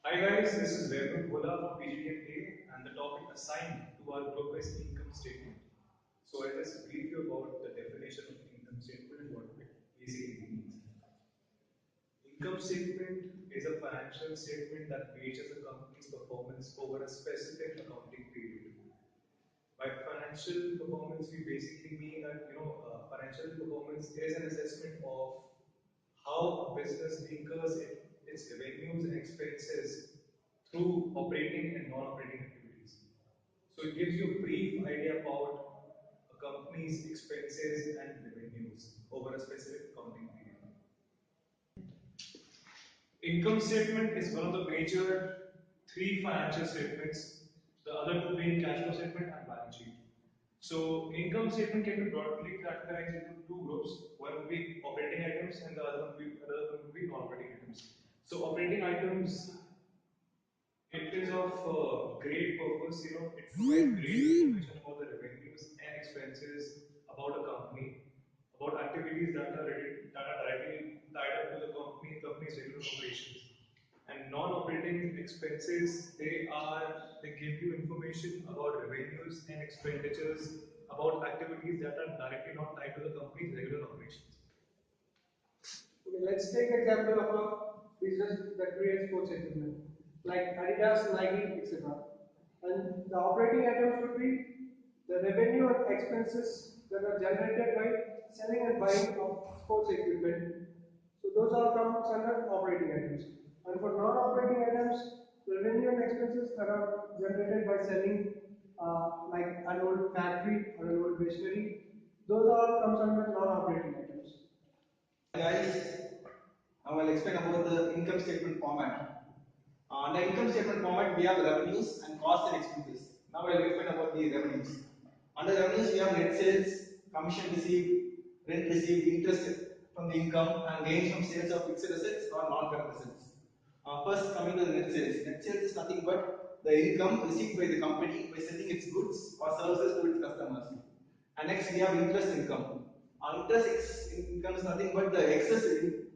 Hi guys, this is Vaibhav Bhola from PGDMA and the topic assigned to our group is income statement. So I'll just brief you about the definition of income statement and what it basically means. Income statement is a financial statement that measures a company's performance over a specific accounting period. By financial performance, we basically mean that financial performance is an assessment of how a business incurs its revenues and expenses through operating and non-operating activities. So it gives you a brief idea about a company's expenses and revenues over a specific accounting period. Income statement is one of the major three financial statements, the other two being cash flow statement and balance sheet. So income statement can be broadly categorized into two groups. One would be operating items and the other one would be non-operating items. So operating items, it is of great purpose, it provides great information about the revenues and expenses about a company, about activities that are directly tied up to the company's regular operations. And non-operating expenses, they give you information about revenues and expenditures about activities that are directly not tied to the company's regular operations. Okay, let's take example of a business that creates sports equipment, like Adidas, Nike, etc. And the operating items would be the revenue and expenses that are generated by selling and buying of sports equipment. So those all comes under operating items. And for non-operating items, the revenue and expenses that are generated by selling like an old factory or an old machinery, those all comes under non-operating items. Guys, I will explain about the income statement format. Under income statement format, we have revenues and costs and expenses. Now I will explain about the revenues. Under revenues, we have net sales, commission received, rent received, interest from the income, and gains from sales of fixed assets or non-current assets. First, coming to the net sales. Net sales is nothing but the income received by the company by selling its goods or services to its customers. And next, we have interest income. Interest income is nothing but the excess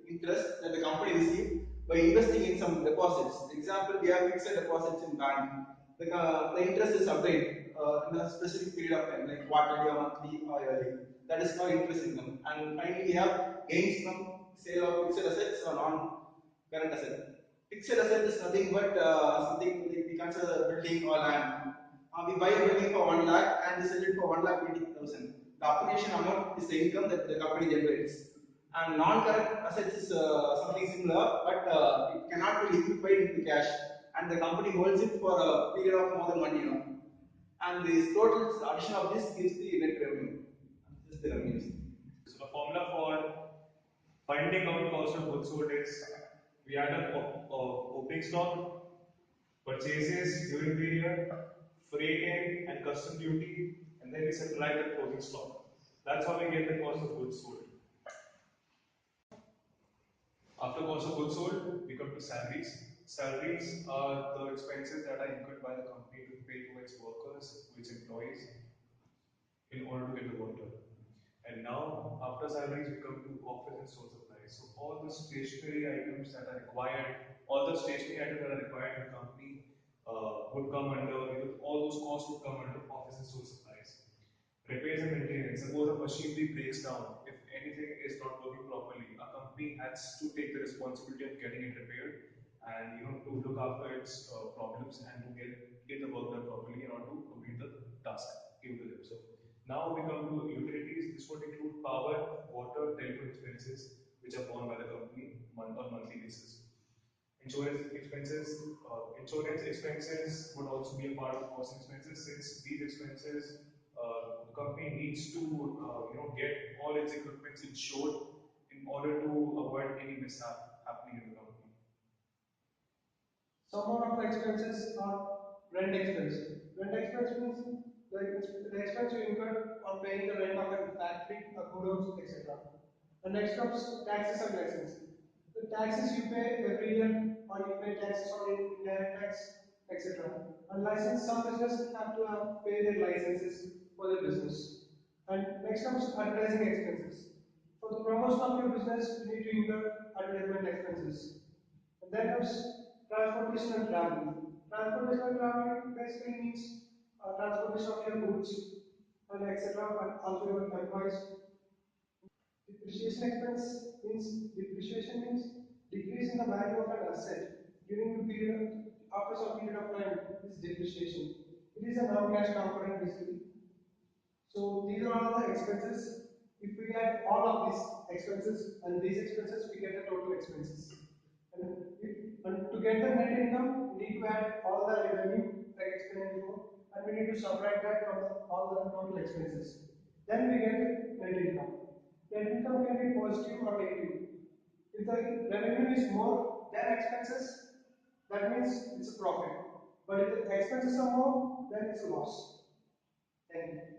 interest that the company received by investing in some deposits. Example, we have fixed deposits in bank. The interest is obtained in a specific period of time, like quarterly or monthly or yearly. That is called interest income. And finally, we have gains from sale of fixed assets or non-current assets. Fixed asset is nothing but something like we consider building or land. We buy a building for 1 lakh and we sell it for 1,20,000. The appreciation amount is the income that the company generates. And non-current assets is something similar, but it cannot be liquefied into cash, and the company holds it for a period of more than 1 year. And this total addition of this gives the net revenue. This is the revenues. So the formula for finding out cost of goods sold is we add up opening stock, purchases during the year, freight and custom duty, and then we subtract the closing stock. That's how we get the cost of goods sold. After cost of goods sold, we come to salaries. Salaries are the expenses that are incurred by the company to pay to its workers, to its employees, in order to get the work done. And now, after salaries, we come to office and store supplies. So all the stationery items that are required, all the stationery items that are required in the company would come under, all those costs would come under office and store supplies. Repairs and maintenance. Suppose a machinery breaks down. If anything is not working properly, a company has to take the responsibility of getting it repaired and to look after its problems and to get the work done properly in order to complete the task given to them. So now we come to utilities. This would include power, water, telephone expenses, which are borne by the company on monthly basis. Insurance expenses would also be a part of cost expenses, since these expenses the company needs to get all its equipment insured in order to avoid any mishap happening in the company. Some of the expenses are rent expense. Rent expense means the expense you incur on paying the rent of a factory, a godown, etc. And next comes taxes and license. The taxes you pay every year, or you pay taxes on indirect tax, etc. And license, some businesses have to pay their licenses for their business. And next comes advertising expenses. For the promotion of your business, you need to incur advertisement expenses. And then comes Transportation and traveling. Transportation and traveling basically means transportation of your goods and etc. and also your employees. Depreciation expense means depreciation means decrease in the value of an asset during the period after some period of time is depreciation. It is a non-cash component basically. So these are all the expenses. If we add all of these expenses and these expenses, we get the total expenses. And to get the net income, we need to add all the revenue like explained before, and we need to subtract that from all the total expenses. Then we get the net income. Net income can be positive or negative. If the revenue is more than expenses, that means it's a profit. But if the expenses are more, then it's a loss. Thank you.